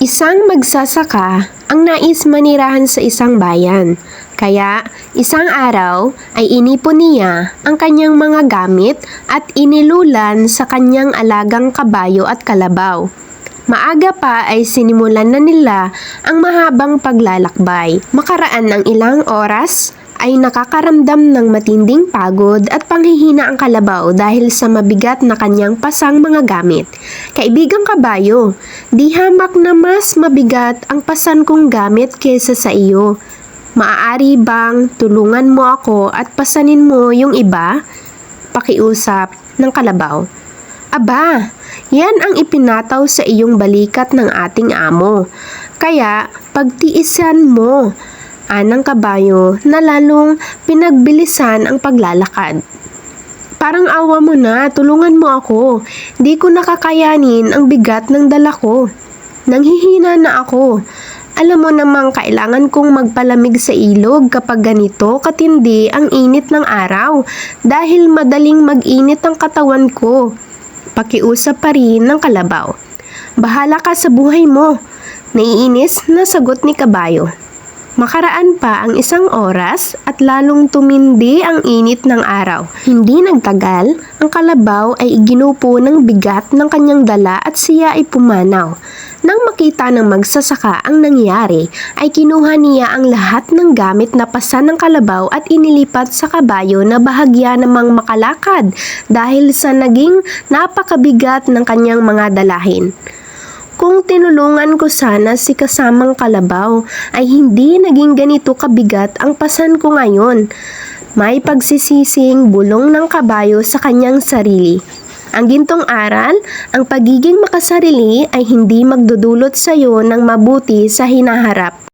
Isang magsasaka ang nais manirahan sa isang bayan. Kaya isang araw ay inipon niya ang kanyang mga gamit at inilulan sa kanyang alagang kabayo at kalabaw. Maaga pa ay sinimulan na nila ang mahabang paglalakbay. Makaraan ng ilang oras ay nakakaramdam ng matinding pagod at panghihina ang kalabaw dahil sa mabigat na kanyang pasang mga gamit. Kaibigang kabayo, di hamak na mas mabigat ang pasan kong gamit kaysa sa iyo. Maaari bang tulungan mo ako at pasanin mo yung iba? Pakiusap ng kalabaw. Aba, yan ang ipinataw sa iyong balikat ng ating amo. Kaya pagtiisan mo, anang kabayo na lalong pinagbilisan ang paglalakad. Parang awa mo na, tulungan mo ako. Di ko nakakayanin ang bigat ng dala ko. Nanghihina na ako. Alam mo namang kailangan kong magpalamig sa ilog kapag ganito katindi ang init ng araw dahil madaling mag-init ang katawan ko. Pakiusap pa rin ng kalabaw. Bahala ka sa buhay mo. Naiinis na sagot ni kabayo. Makaraan pa ang isang oras at lalong tumindi ang init ng araw. Hindi nagtagal, ang kalabaw ay ginupo ng bigat ng kanyang dala at siya ay pumanaw. Nang makita ng magsasaka ang nangyari, ay kinuha niya ang lahat ng gamit na pasan ng kalabaw at inilipat sa kabayo na bahagya namang makalakad dahil sa naging napakabigat ng kanyang mga dalahin. Kung tinulungan ko sana si kasamang kalabaw ay hindi naging ganito kabigat ang pasan ko ngayon. May pagsisising bulong ng kabayo sa kanyang sarili. Ang gintong aral, ang pagiging makasarili ay hindi magdudulot sa iyo ng mabuti sa hinaharap.